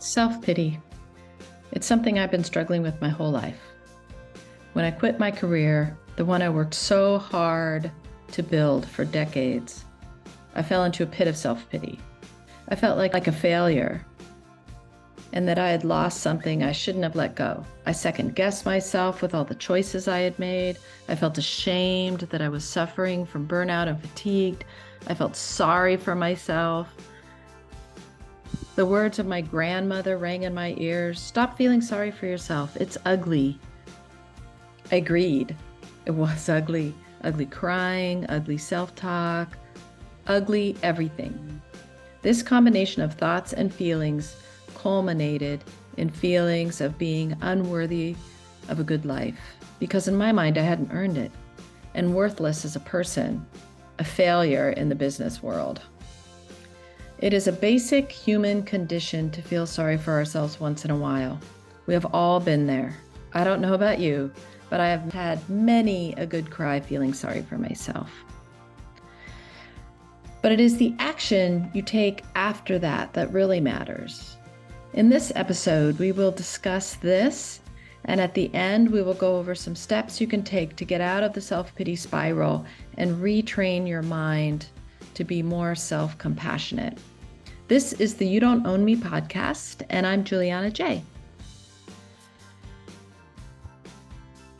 Self-pity. It's something I've been struggling with my whole life. When I quit my career, the one I worked so hard to build for decades, I fell into a pit of self-pity. I felt like a failure and that I had lost something I shouldn't have let go. I second-guessed myself with all the choices I had made. I felt ashamed that I was suffering from burnout and fatigued. I felt sorry for myself. The words of my grandmother rang in my ears. Stop feeling sorry for yourself. It's ugly. I agreed. It was ugly. Ugly crying, ugly self-talk, ugly everything. This combination of thoughts and feelings culminated in feelings of being unworthy of a good life, because in my mind I hadn't earned it, and worthless as a person, a failure in the business world. It is a basic human condition to feel sorry for ourselves once in a while. We have all been there. I don't know about you, but I have had many a good cry feeling sorry for myself. But it is the action you take after that that really matters. In this episode, we will discuss this, and at the end, we will go over some steps you can take to get out of the self-pity spiral and retrain your mind to be more self-compassionate. This is the You Don't Own Me podcast, and I'm Juliana J.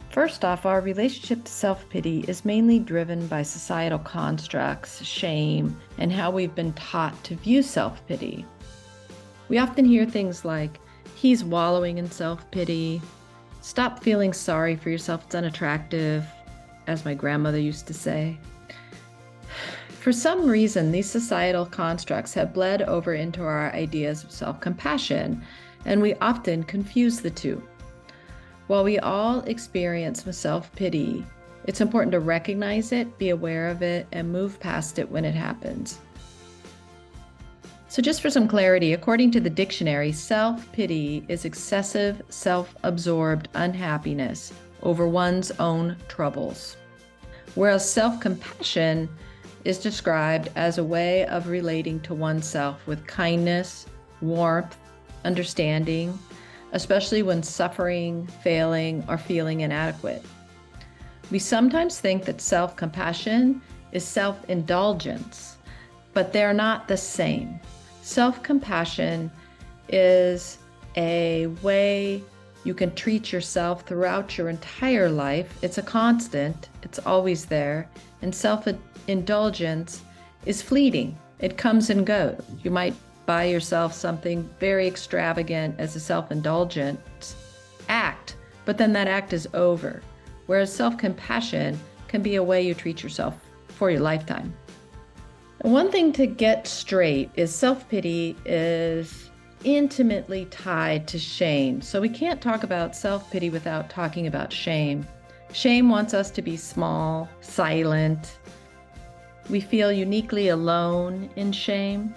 First off, our relationship to self-pity is mainly driven by societal constructs, shame, and how we've been taught to view self-pity. We often hear things like, he's wallowing in self-pity, stop feeling sorry for yourself, it's unattractive, as my grandmother used to say. For some reason, these societal constructs have bled over into our ideas of self-compassion, and we often confuse the two. While we all experience self-pity, it's important to recognize it, be aware of it, and move past it when it happens. So just for some clarity, according to the dictionary, self-pity is excessive, self-absorbed unhappiness over one's own troubles, whereas self-compassion is described as a way of relating to oneself with kindness, warmth, understanding, especially when suffering, failing, or feeling inadequate. We sometimes think that self-compassion is self-indulgence, but they're not the same. Self-compassion is a way you can treat yourself throughout your entire life. It's a constant, it's always there, and self-indulgence is fleeting. It comes and goes. You might buy yourself something very extravagant as a self-indulgent act, but then that act is over. Whereas self-compassion can be a way you treat yourself for your lifetime. One thing to get straight is self-pity is intimately tied to shame. So we can't talk about self-pity without talking about shame. Shame wants us to be small, silent. We feel uniquely alone in shame.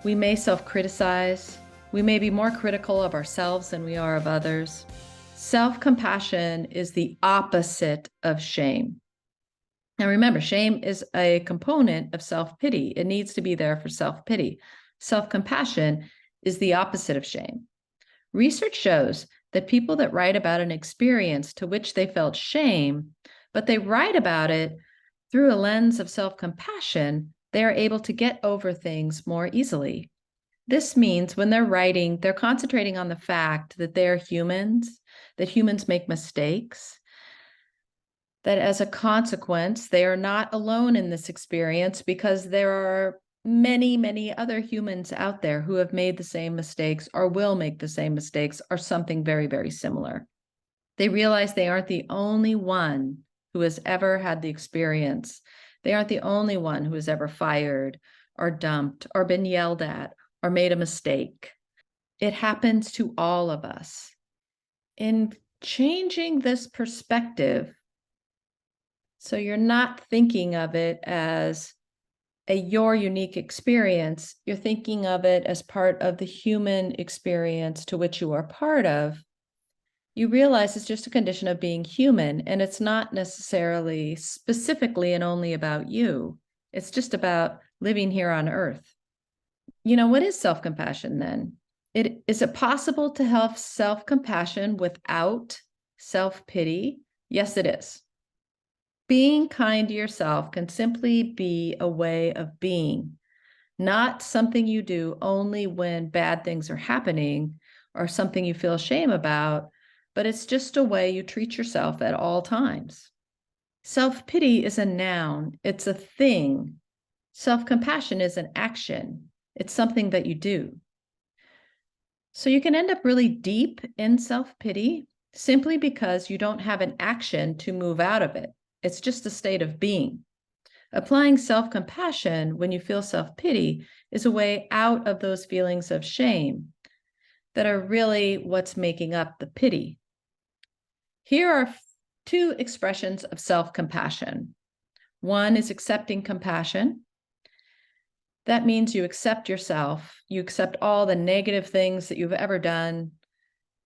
We may self-criticize. We may be more critical of ourselves than we are of others. Self-compassion is the opposite of shame. Now remember, shame is a component of self-pity. It needs to be there for self-pity. Self-compassion is the opposite of shame. Research shows that people that write about an experience to which they felt shame, but they write about it through a lens of self-compassion, they are able to get over things more easily. This means when they're writing, they're concentrating on the fact that they're humans, that humans make mistakes, that as a consequence, they are not alone in this experience because there are many, many other humans out there who have made the same mistakes or will make the same mistakes or something very, very similar. They realize they aren't the only one who has ever had the experience. They aren't the only one who has ever fired or dumped or been yelled at or made a mistake. It happens to all of us. In changing this perspective, so you're not thinking of it as your unique experience, you're thinking of it as part of the human experience to which you are part of, you realize it's just a condition of being human, and it's not necessarily specifically and only about you. It's just about living here on Earth. What is self-compassion then? Is it possible to have self-compassion without self-pity? Yes, it is. Being kind to yourself can simply be a way of being, not something you do only when bad things are happening or something you feel shame about, but it's just a way you treat yourself at all times. Self-pity is a noun, it's a thing. Self-compassion is an action, it's something that you do. So you can end up really deep in self-pity simply because you don't have an action to move out of it. It's just a state of being. Applying self-compassion when you feel self-pity is a way out of those feelings of shame that are really what's making up the pity. Here are two expressions of self-compassion. One is accepting compassion. That means you accept yourself. You accept all the negative things that you've ever done,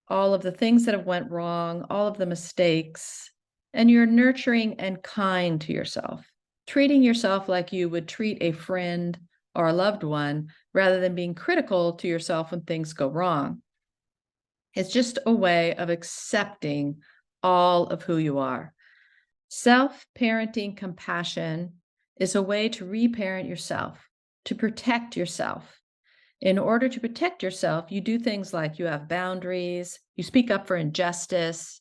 all of the things that have went wrong, all of the mistakes, and you're nurturing and kind to yourself, treating yourself like you would treat a friend or a loved one rather than being critical to yourself when things go wrong. It's just a way of accepting all of who you are. Self-parenting compassion is a way to reparent yourself, to protect yourself. In order to protect yourself, you do things like you have boundaries, you speak up for injustice,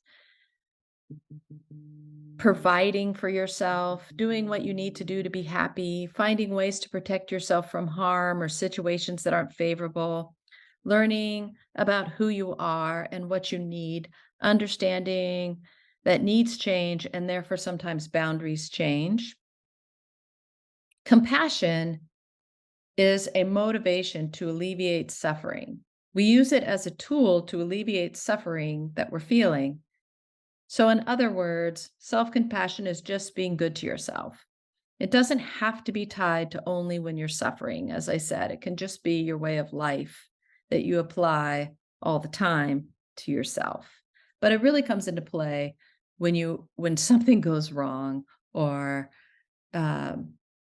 providing for yourself, doing what you need to do to be happy, finding ways to protect yourself from harm or situations that aren't favorable, learning about who you are and what you need, understanding that needs change and therefore sometimes boundaries change. Compassion is a motivation to alleviate suffering. We use it as a tool to alleviate suffering that we're feeling. So, in other words, self compassion is just being good to yourself. It doesn't have to be tied to only when you're suffering. As I said, it can just be your way of life that you apply all the time to yourself. But it really comes into play when something goes wrong or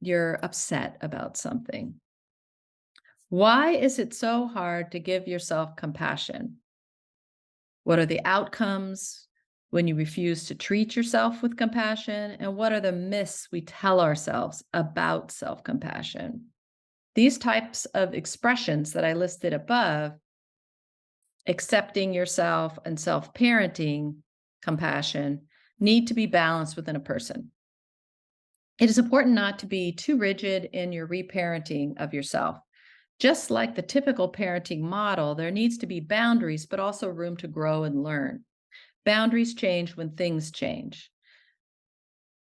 you're upset about something. Why is it so hard to give yourself compassion? What are the outcomes when you refuse to treat yourself with compassion? And what are the myths we tell ourselves about self compassion? These types of expressions that I listed above, accepting yourself and self parenting compassion, need to be balanced within a person. It is important not to be too rigid in your reparenting of yourself. Just like the typical parenting model, there needs to be boundaries, but also room to grow and learn. Boundaries change when things change.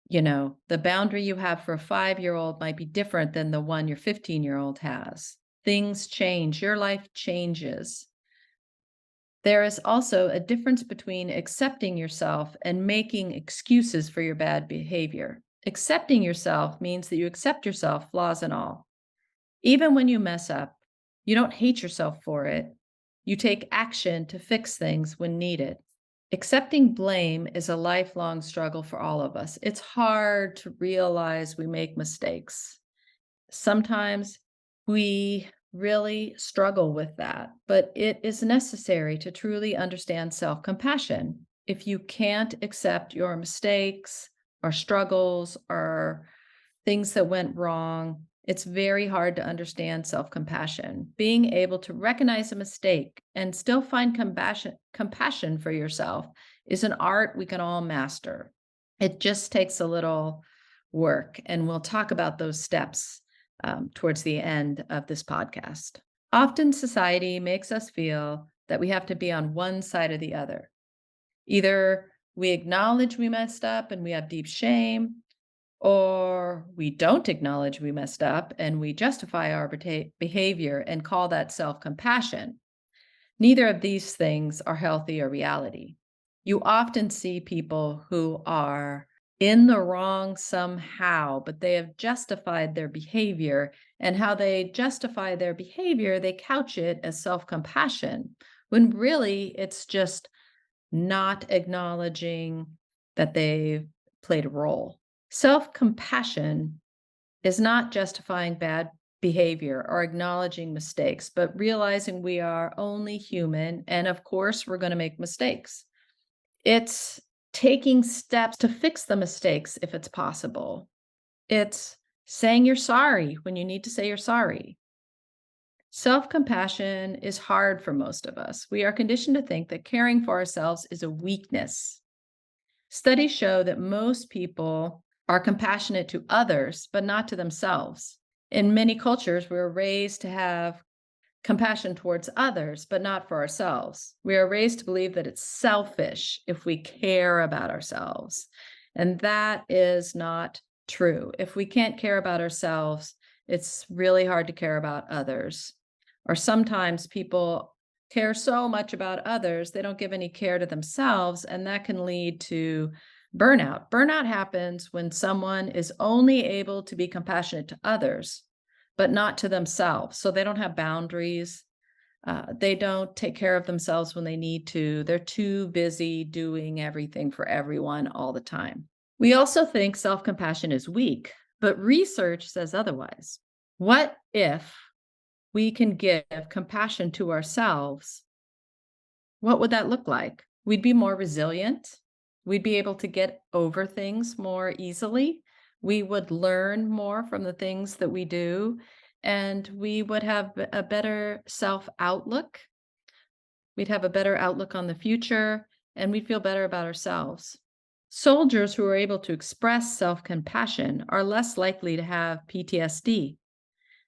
The boundary you have for a 5-year-old might be different than the one your 15-year-old has. Things change, your life changes. There is also a difference between accepting yourself and making excuses for your bad behavior. Accepting yourself means that you accept yourself, flaws and all. Even when you mess up, you don't hate yourself for it. You take action to fix things when needed. Accepting blame is a lifelong struggle for all of us. It's hard to realize we make mistakes. Sometimes we really struggle with that, but it is necessary to truly understand self-compassion. If you can't accept your mistakes or struggles or things that went wrong, it's very hard to understand self-compassion. Being able to recognize a mistake and still find compassion for yourself is an art we can all master. It just takes a little work, and we'll talk about those steps towards the end of this podcast. Often society makes us feel that we have to be on one side or the other. Either we acknowledge we messed up and we have deep shame, or we don't acknowledge we messed up and we justify our behavior and call that self-compassion. Neither of these things are healthy or reality. You often see people who are in the wrong somehow, but they have justified their behavior, and how they justify their behavior, they couch it as self-compassion, when really it's just not acknowledging that they've played a role. Self-compassion is not justifying bad behavior or acknowledging mistakes, but realizing we are only human. And of course, we're going to make mistakes. It's taking steps to fix the mistakes if it's possible. It's saying you're sorry when you need to say you're sorry. Self compassion is hard for most of us. We are conditioned to think that caring for ourselves is a weakness. Studies show that most people are compassionate to others, but not to themselves. In many cultures, we're raised to have compassion towards others, but not for ourselves. We are raised to believe that it's selfish if we care about ourselves. And that is not true. If we can't care about ourselves, it's really hard to care about others. Or sometimes people care so much about others, they don't give any care to themselves, and that can lead to burnout. Burnout happens when someone is only able to be compassionate to others, but not to themselves. So they don't have boundaries. They don't take care of themselves when they need to. They're too busy doing everything for everyone all the time. We also think self compassion is weak, but research says otherwise. What if we can give compassion to ourselves? What would that look like? We'd be more resilient. We'd be able to get over things more easily. We would learn more from the things that we do, and we would have a better self outlook. We'd have a better outlook on the future, and we'd feel better about ourselves. Soldiers who are able to express self compassion are less likely to have PTSD.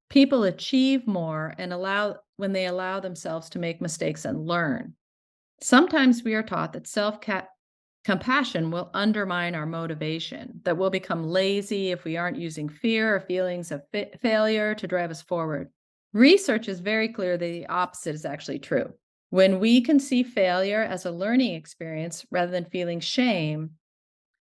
People achieve more and allow when they allow themselves to make mistakes and learn. Sometimes we are taught that compassion will undermine our motivation, that we'll become lazy if we aren't using fear or feelings of failure to drive us forward. Research is very clear that the opposite is actually true. When we can see failure as a learning experience rather than feeling shame,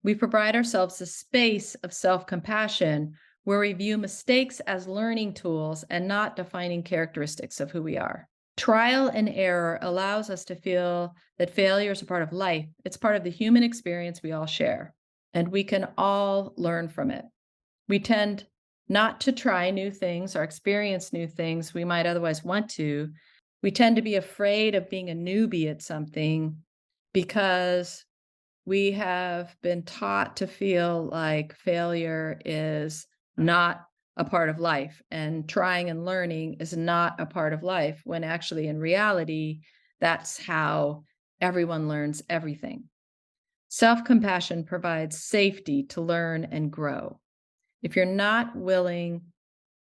we provide ourselves a space of self compassion where we view mistakes as learning tools and not defining characteristics of who we are. Trial and error allows us to feel that failure is a part of life. It's part of the human experience we all share, and we can all learn from it. We tend not to try new things or experience new things we might otherwise want to. We tend to be afraid of being a newbie at something because we have been taught to feel like failure is not a part of life and trying and learning is not a part of life, when actually in reality, that's how everyone learns everything. Self-compassion provides safety to learn and grow. If you're not willing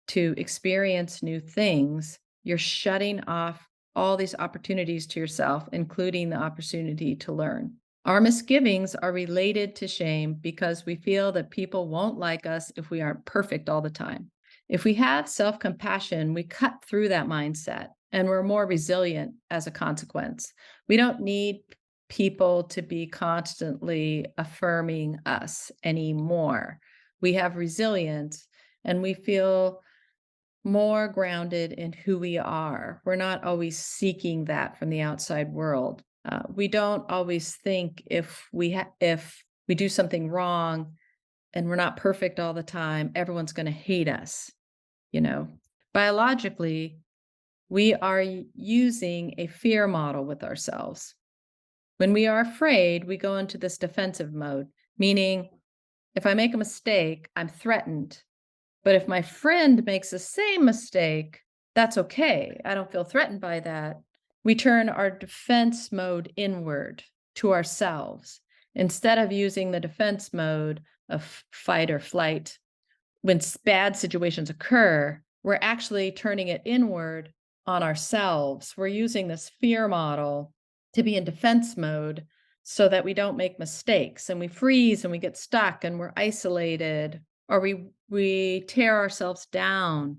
to experience new things, you're shutting off all these opportunities to yourself, including the opportunity to learn. Our misgivings are related to shame because we feel that people won't like us if we aren't perfect all the time. If we have self compassion, we cut through that mindset and we're more resilient as a consequence. We don't need people to be constantly affirming us anymore. We have resilience and we feel more grounded in who we are. We're not always seeking that from the outside world. We don't always think if we do something wrong and we're not perfect all the time, everyone's going to hate us. You know, biologically, we are using a fear model with ourselves. When we are afraid, we go into this defensive mode, meaning if I make a mistake, I'm threatened. But if my friend makes the same mistake, that's okay. I don't feel threatened by that. We turn our defense mode inward to ourselves instead of using the defense mode of fight or flight. When bad situations occur, we're actually turning it inward on ourselves. We're using this fear model to be in defense mode so that we don't make mistakes and we freeze and we get stuck and we're isolated or we tear ourselves down.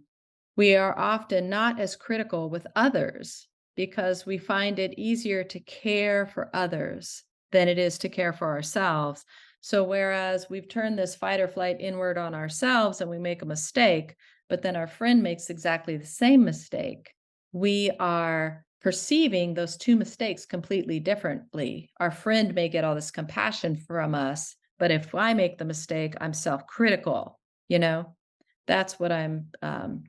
We are often not as critical with others because we find it easier to care for others than it is to care for ourselves. So whereas we've turned this fight or flight inward on ourselves and we make a mistake, but then our friend makes exactly the same mistake, we are perceiving those two mistakes completely differently. Our friend may get all this compassion from us, but if I make the mistake, I'm self-critical, you know? That's what I'm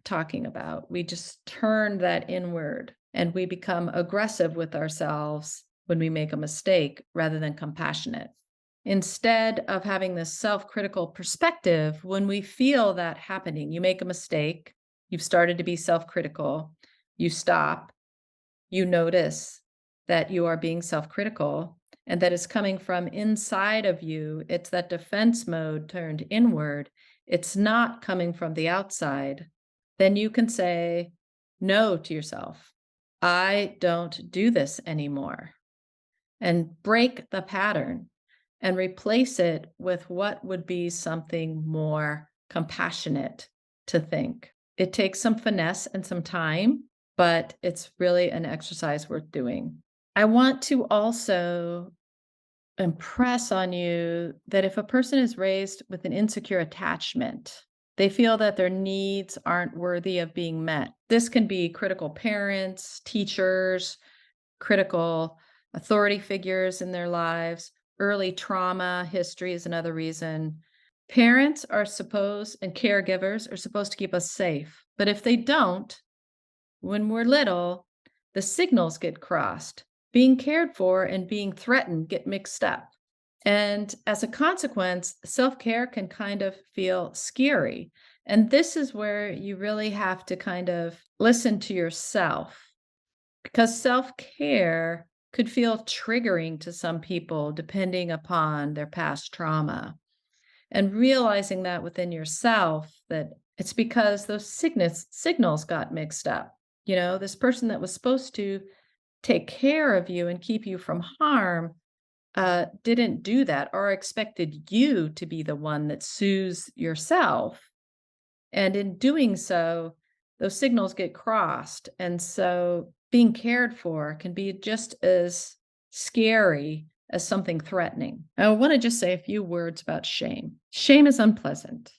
talking about. We just turn that inward and we become aggressive with ourselves when we make a mistake rather than compassionate. Instead of having this self critical perspective, when we feel that happening, you make a mistake, you've started to be self critical, you stop, you notice that you are being self critical and that it's coming from inside of you. It's that defense mode turned inward. It's not coming from the outside. Then you can say no to yourself. I don't do this anymore, and break the pattern and replace it with what would be something more compassionate to think. It takes some finesse and some time, but it's really an exercise worth doing. I want to also impress on you that if a person is raised with an insecure attachment, they feel that their needs aren't worthy of being met. This can be critical parents, teachers, critical authority figures in their lives. Early trauma history is another reason. Parents are supposed and caregivers are supposed to keep us safe. But if they don't, when we're little, the signals get crossed. Being cared for and being threatened get mixed up. And as a consequence, self care can kind of feel scary. And this is where you really have to kind of listen to yourself, because self-care could feel triggering to some people depending upon their past trauma. And realizing that within yourself, that it's because those signals got mixed up. You know, this person that was supposed to take care of you and keep you from harm didn't do that, or expected you to be the one that soothes yourself. And in doing so, those signals get crossed. And so being cared for can be just as scary as something threatening. I want to just say a few words about shame. Shame is unpleasant.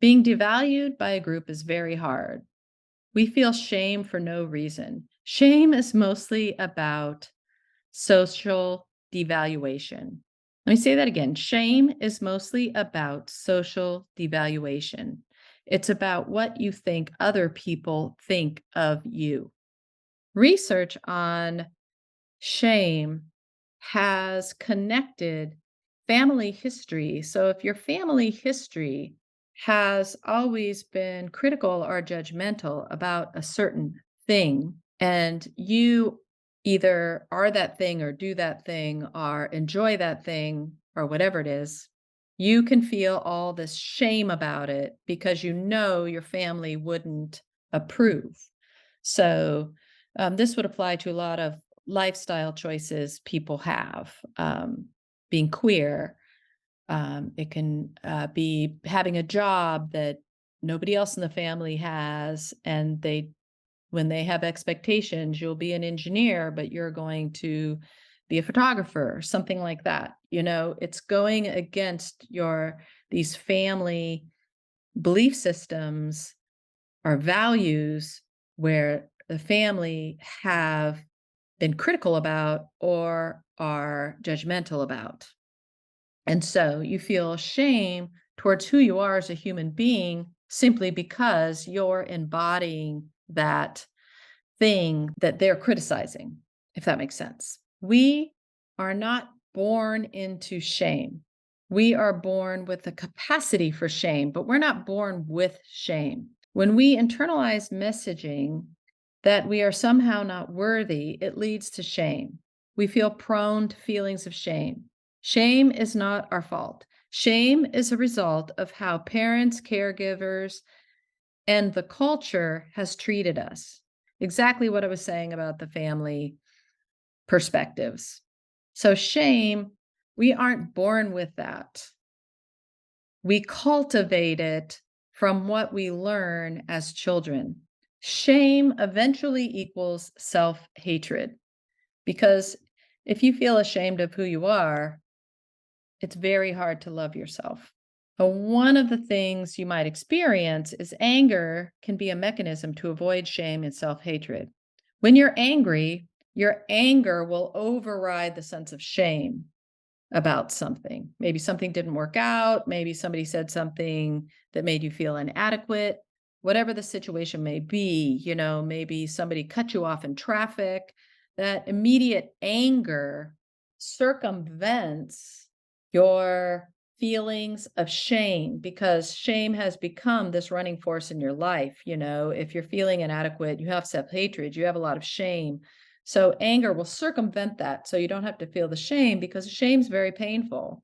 Being devalued by a group is very hard. We feel shame for no reason. Shame is mostly about social devaluation. Let me say that again. Shame is mostly about social devaluation. It's about what you think other people think of you. Research on shame has connected family history. So if your family history has always been critical or judgmental about a certain thing, and you either are that thing or do that thing or enjoy that thing or whatever it is, you can feel all this shame about it because you know your family wouldn't approve. So this would apply to a lot of lifestyle choices people have. Being queer, it can be having a job that nobody else in the family has, and when they have expectations, you'll be an engineer, but you're going to be a photographer, something like that. You know, it's going against these family belief systems or values where the family have been critical about or are judgmental about. And so you feel shame towards who you are as a human being simply because you're embodying that thing that they're criticizing, if that makes sense. We are not born into shame. We are born with the capacity for shame, but we're not born with shame. When we internalize messaging that we are somehow not worthy, it leads to shame. We feel prone to feelings of shame. Shame is not our fault. Shame is a result of how parents, caregivers, and the culture has treated us. Exactly what I was saying about the family perspectives. So, shame, we aren't born with that. We cultivate it from what we learn as children. Shame eventually equals self hatred, because if you feel ashamed of who you are, it's very hard to love yourself. But one of the things you might experience is anger can be a mechanism to avoid shame and self hatred. When you're angry, your anger will override the sense of shame. about something. Maybe something didn't work out, maybe somebody said something that made you feel inadequate, whatever the situation may be, maybe somebody cut you off in traffic. That immediate anger circumvents your feelings of shame because shame has become this running force in your life. If you're feeling inadequate, you have self-hatred, you have a lot of shame. So anger will circumvent that so you don't have to feel the shame because shame's very painful.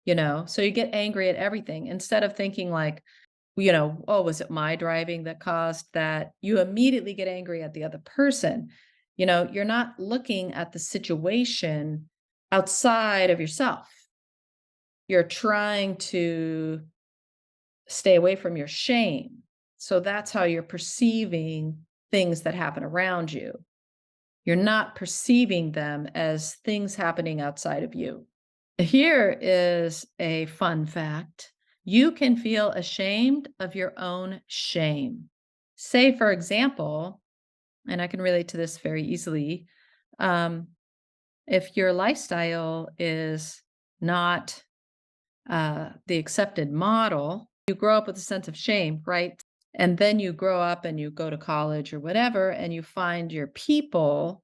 So you get angry at everything instead of thinking like, oh, was it my driving that caused that? You immediately get angry at the other person. You're not looking at the situation outside of yourself. You're trying to stay away from your shame. So that's how you're perceiving things that happen around you. You're not perceiving them as things happening outside of you. Here is a fun fact. You can feel ashamed of your own shame. Say, for example, and I can relate to this very easily, um, if your lifestyle is not the accepted model, you grow up with a sense of shame, right? And then you grow up and you go to college or whatever, and you find your people.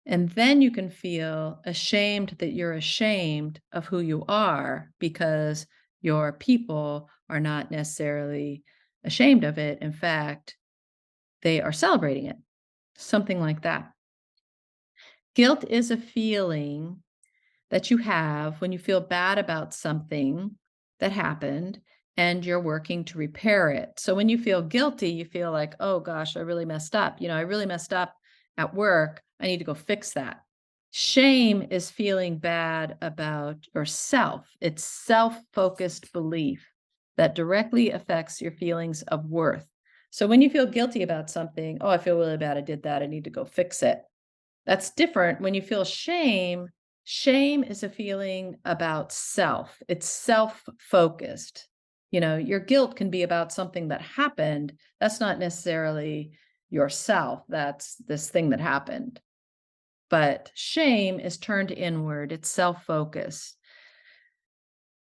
And then you can feel ashamed that you're ashamed of who you are because your people are not necessarily ashamed of it. In fact, they are celebrating it, something like that. Guilt is a feeling that you have when you feel bad about something that happened and you're working to repair it. So when you feel guilty, you feel like, oh gosh, I really messed up. I really messed up at work. I need to go fix that. Shame is feeling bad about yourself. It's self-focused belief that directly affects your feelings of worth. So when you feel guilty about something, oh, I feel really bad. I did that. I need to go fix it. That's different when you feel shame. Shame is a feeling about self. It's self-focused. Your guilt can be about something that happened. That's not necessarily yourself. That's this thing that happened. But shame is turned inward. It's self-focused.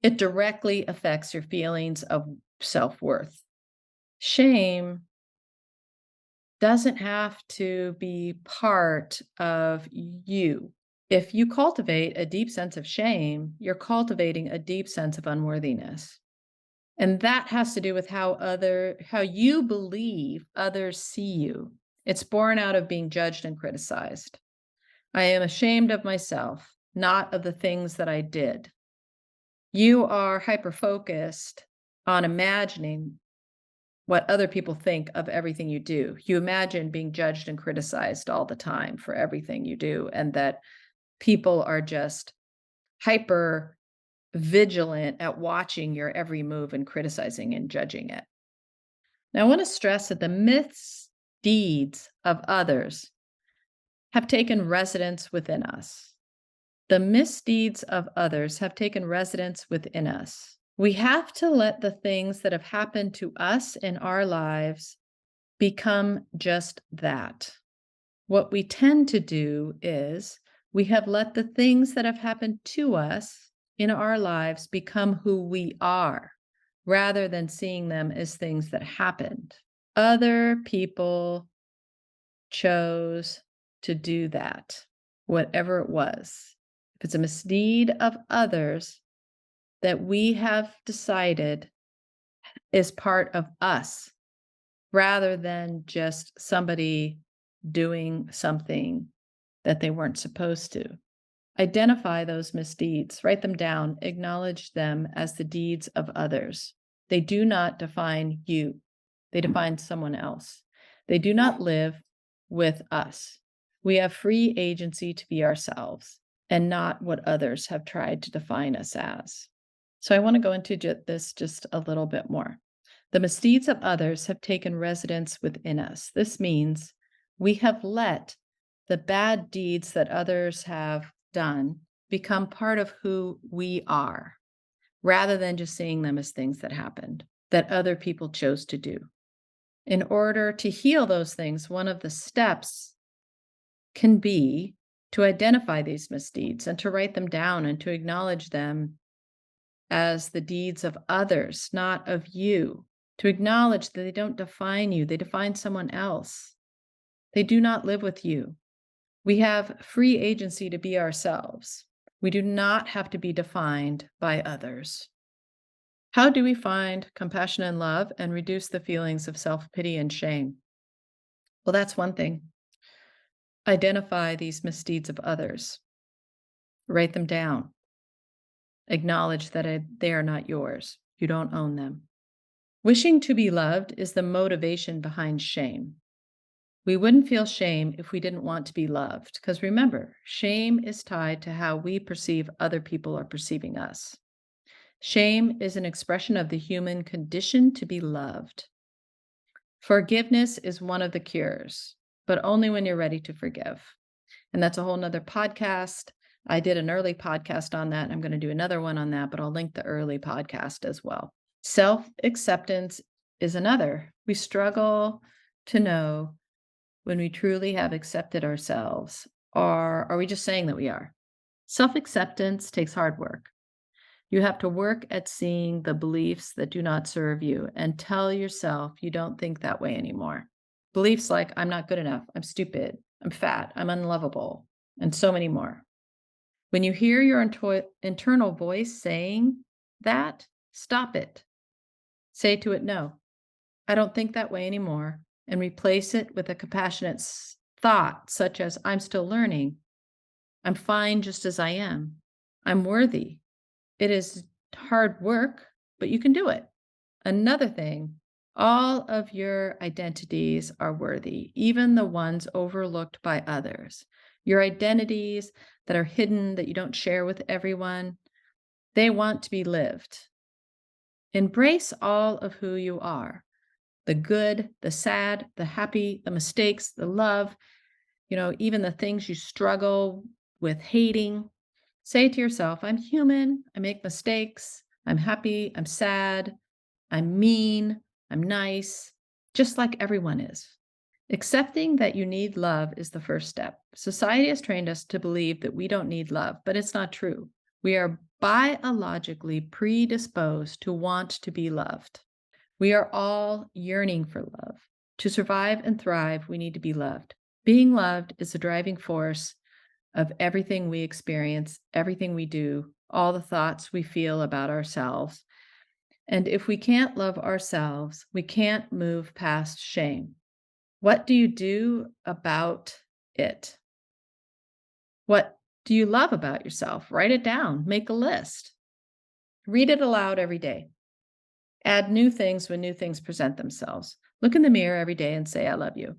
It directly affects your feelings of self-worth. Shame doesn't have to be part of you. If you cultivate a deep sense of shame, you're cultivating a deep sense of unworthiness. And that has to do with how you believe others see you. It's born out of being judged and criticized. I am ashamed of myself, not of the things that I did. You are hyper-focused on imagining what other people think of everything you do. You imagine being judged and criticized all the time for everything you do, and that people are just hyper vigilant at watching your every move and criticizing and judging it. Now, I want to stress that the myths, deeds of others have taken residence within us. The misdeeds of others have taken residence within us. We have to let the things that have happened to us in our lives become just that. What we tend to do is we have let the things that have happened to us in our lives become who we are, rather than seeing them as things that happened. Other people chose to do that, whatever it was. If it's a misdeed of others that we have decided is part of us, rather than just somebody doing something that they weren't supposed to. Identify those misdeeds, write them down, acknowledge them as the deeds of others. They do not define you. They define someone else. They do not live with us. We have free agency to be ourselves and not what others have tried to define us as. So I want to go into this just a little bit more. The misdeeds of others have taken residence within us. This means we have let the bad deeds that others have done become part of who we are, rather than just seeing them as things that happened, that other people chose to do. In order to heal those things, one of the steps can be to identify these misdeeds and to write them down and to acknowledge them as the deeds of others, not of you, to acknowledge that they don't define you, they define someone else. They do not live with you. We have free agency to be ourselves. We do not have to be defined by others. How do we find compassion and love and reduce the feelings of self-pity and shame? Well, that's one thing. Identify these misdeeds of others. Write them down. Acknowledge that they are not yours. You don't own them. Wishing to be loved is the motivation behind shame. We wouldn't feel shame if we didn't want to be loved, because remember, shame is tied to how we perceive other people are perceiving us. Shame is an expression of the human condition to be loved. Forgiveness is one of the cures, but only when you're ready to forgive. And that's a whole nother podcast. I did an early podcast on that. I'm going to do another one on that, but I'll link the early podcast as well. Self-acceptance is another. We struggle to know when we truly have accepted ourselves, or are we just saying that we are? Self-acceptance takes hard work. You have to work at seeing the beliefs that do not serve you and tell yourself you don't think that way anymore. Beliefs like, I'm not good enough, I'm stupid, I'm fat, I'm unlovable, and so many more. When you hear your internal voice saying that, stop it. Say to it, no, I don't think that way anymore, and replace it with a compassionate thought, such as, I'm still learning, I'm fine just as I am, I'm worthy. It is hard work, but you can do it. Another thing, all of your identities are worthy, even the ones overlooked by others. Your identities that are hidden, that you don't share with everyone, they want to be lived. Embrace all of who you are, the good, the sad, the happy, the mistakes, the love, even the things you struggle with hating. Say to yourself, I'm human, I make mistakes, I'm happy, I'm sad, I'm mean, I'm nice, just like everyone is. Accepting that you need love is the first step. Society has trained us to believe that we don't need love, but it's not true. We are biologically predisposed to want to be loved. We are all yearning for love. To survive and thrive, we need to be loved. Being loved is the driving force of everything we experience, everything we do, all the thoughts we feel about ourselves. And if we can't love ourselves, we can't move past shame. What do you do about it? What do you love about yourself? Write it down, make a list. Read it aloud every day. Add new things when new things present themselves. Look in the mirror every day and say, I love you.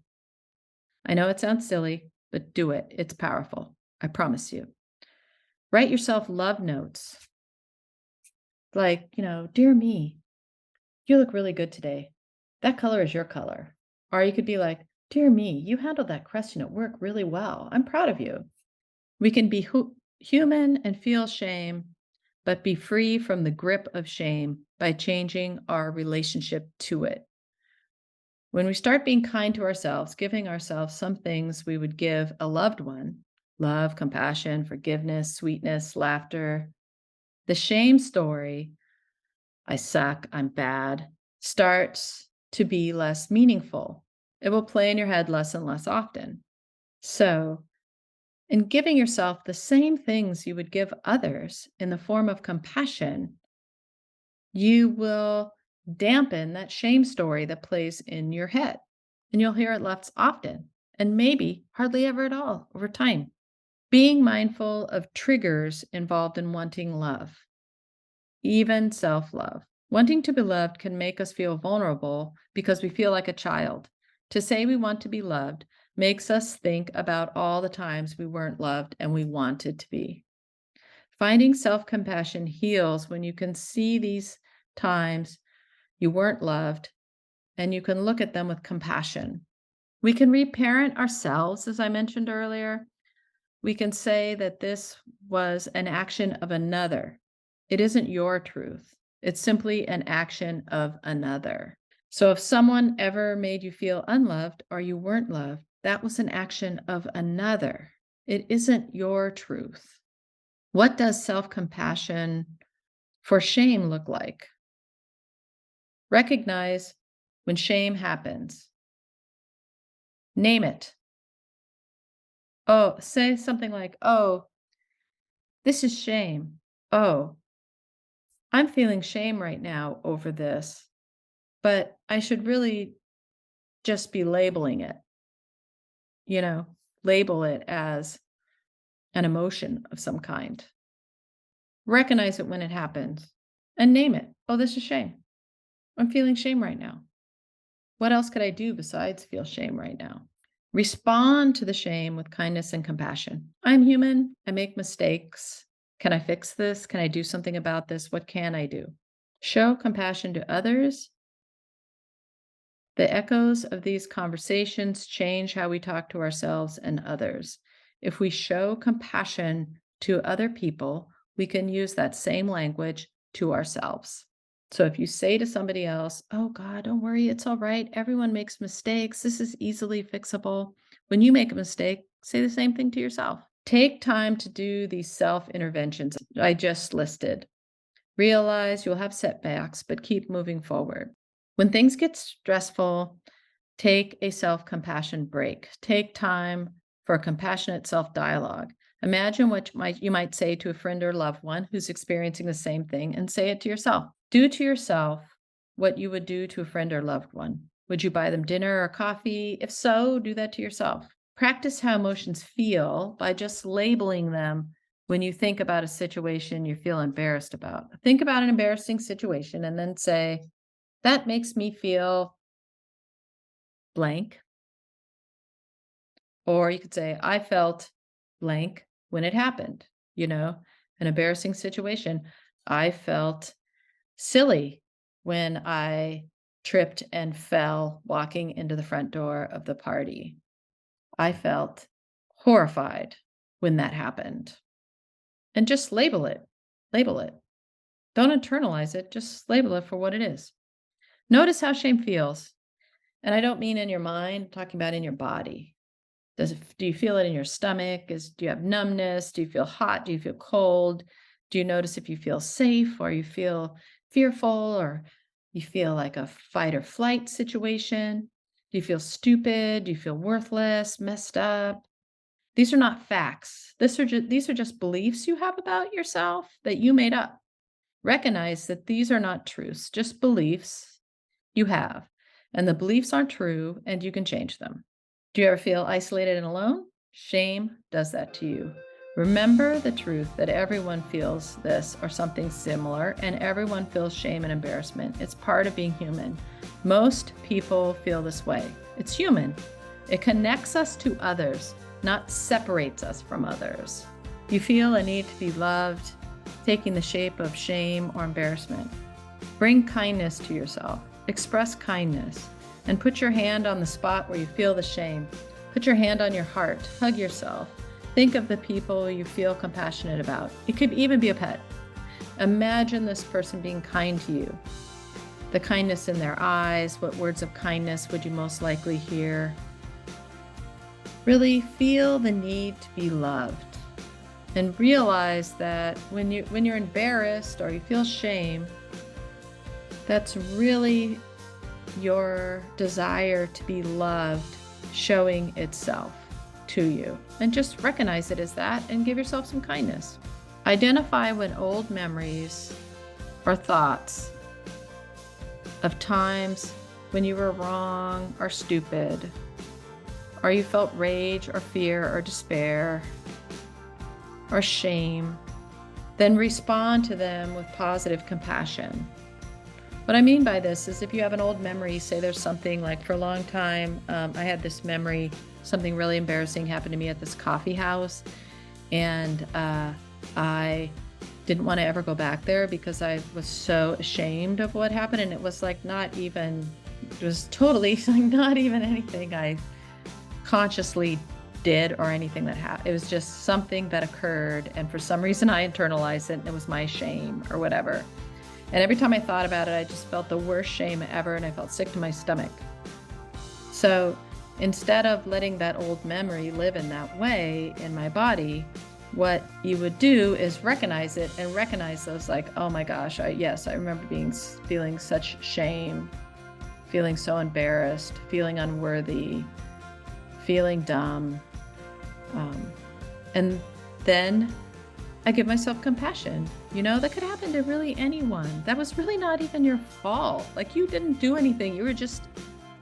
I know it sounds silly, but do it. It's powerful. I promise you. Write yourself love notes. Like, dear me, you look really good today. That color is your color. Or you could be like, dear me, you handled that question at work really well. I'm proud of you. We can be human and feel shame, but be free from the grip of shame by changing our relationship to it. When we start being kind to ourselves, giving ourselves some things we would give a loved one, love, compassion, forgiveness, sweetness, laughter, the shame story, I suck, I'm bad, starts to be less meaningful. It will play in your head less and less often. So, in giving yourself the same things you would give others in the form of compassion, you will dampen that shame story that plays in your head. And you'll hear it less often, and maybe hardly ever at all over time. Being mindful of triggers involved in wanting love, even self-love. Wanting to be loved can make us feel vulnerable because we feel like a child. To say we want to be loved makes us think about all the times we weren't loved and we wanted to be. Finding self-compassion heals when you can see these times you weren't loved and you can look at them with compassion. We can reparent ourselves, as I mentioned earlier. We can say that this was an action of another. It isn't your truth. It's simply an action of another. So if someone ever made you feel unloved or you weren't loved, that was an action of another. It isn't your truth. What does self-compassion for shame look like? Recognize when shame happens. Name it. Oh, say something like, "Oh, this is shame. Oh, I'm feeling shame right now over this, but I should really just be labeling it, you know, label it as an emotion of some kind. Recognize it when it happens and name it. Oh, this is shame. I'm feeling shame right now. What else could I do besides feel shame right now?" Respond to the shame with kindness and compassion. I'm human. I make mistakes. Can I fix this? Can I do something about this? What can I do? Show compassion to others. The echoes of these conversations change how we talk to ourselves and others. If we show compassion to other people, we can use that same language to ourselves. So if you say to somebody else, "Oh God, don't worry, it's all right. Everyone makes mistakes. This is easily fixable." When you make a mistake, say the same thing to yourself. Take time to do these self interventions I just listed. Realize you'll have setbacks, but keep moving forward. When things get stressful, take a self-compassion break. Take time for a compassionate self-dialogue. Imagine what you might say to a friend or loved one who's experiencing the same thing and say it to yourself. Do to yourself what you would do to a friend or loved one. Would you buy them dinner or coffee? If so, do that to yourself. Practice how emotions feel by just labeling them when you think about a situation you feel embarrassed about. Think about an embarrassing situation and then say, that makes me feel blank. Or you could say, I felt blank when it happened, an embarrassing situation. I felt silly when I tripped and fell walking into the front door of the party. I felt horrified when that happened. And just label it. Label it. Don't internalize it, just label it for what it is. Notice how shame feels. And I don't mean in your mind, I'm talking about in your body. Do you feel it in your stomach? Do you have numbness? Do you feel hot? Do you feel cold? Do you notice if you feel safe or you feel fearful or you feel like a fight or flight situation? Do you feel stupid? Do you feel worthless, messed up? These are not facts. These are just beliefs you have about yourself that you made up. Recognize that these are not truths, just beliefs you have. And the beliefs aren't true and you can change them. Do you ever feel isolated and alone? Shame does that to you. Remember the truth that everyone feels this or something similar, and everyone feels shame and embarrassment. It's part of being human. Most people feel this way. It's human. It connects us to others, not separates us from others. You feel a need to be loved, taking the shape of shame or embarrassment. Bring kindness to yourself. Express kindness. And put your hand on the spot where you feel the shame. Put your hand on your heart. Hug yourself. Think of the people you feel compassionate about. It could even be a pet. Imagine this person being kind to you. The kindness in their eyes. What words of kindness would you most likely hear? Really feel the need to be loved. And realize that when you're embarrassed or you feel shame, that's really your desire to be loved showing itself to you. And just recognize it as that and give yourself some kindness. Identify when old memories or thoughts of times when you were wrong or stupid, or you felt rage or fear or despair or shame, then respond to them with positive compassion. What I mean by this is if you have an old memory, say there's something like for a long time, I had this memory, something really embarrassing happened to me at this coffee house. And I didn't want to ever go back there because I was so ashamed of what happened. And it was like it was totally like not even anything I consciously did or anything that happened. It was just something that occurred. And for some reason I internalized it and it was my shame or whatever. And every time I thought about it, I just felt the worst shame ever and I felt sick to my stomach. So Instead of letting that old memory live in that way in my body, what you would do is recognize it and recognize those, like, oh my gosh, yes, I remember feeling such shame, feeling so embarrassed, feeling unworthy, feeling dumb. And then I give myself compassion. That could happen to really anyone. That was really not even your fault. Like, you didn't do anything. You were just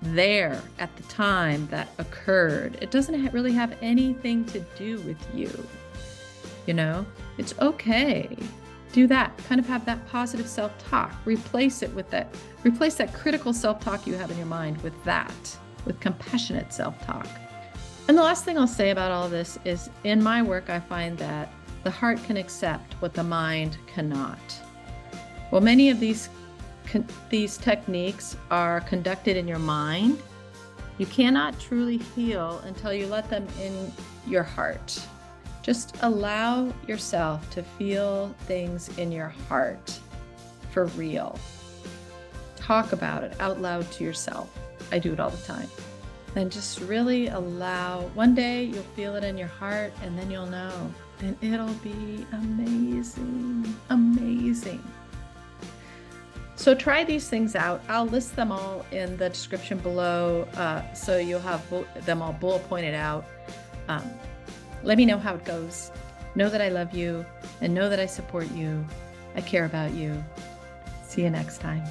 there at the time that occurred. It doesn't really have anything to do with you. It's okay. Do that. Kind of have that positive self-talk. Replace that critical self-talk you have in your mind with compassionate self-talk. And the last thing I'll say about all of this is, in my work, I find that the heart can accept what the mind cannot. Well, many of these techniques are conducted in your mind. You cannot truly heal until you let them in your heart. Just allow yourself to feel things in your heart for real. Talk about it out loud to yourself. I do it all the time. And just really allow. One day you'll feel it in your heart, and then you'll know. And it'll be amazing, amazing. So try these things out. I'll list them all in the description below, so you'll have them all bullet pointed out. Let me know how it goes. Know that I love you, and know that I support you. I care about you. See you next time.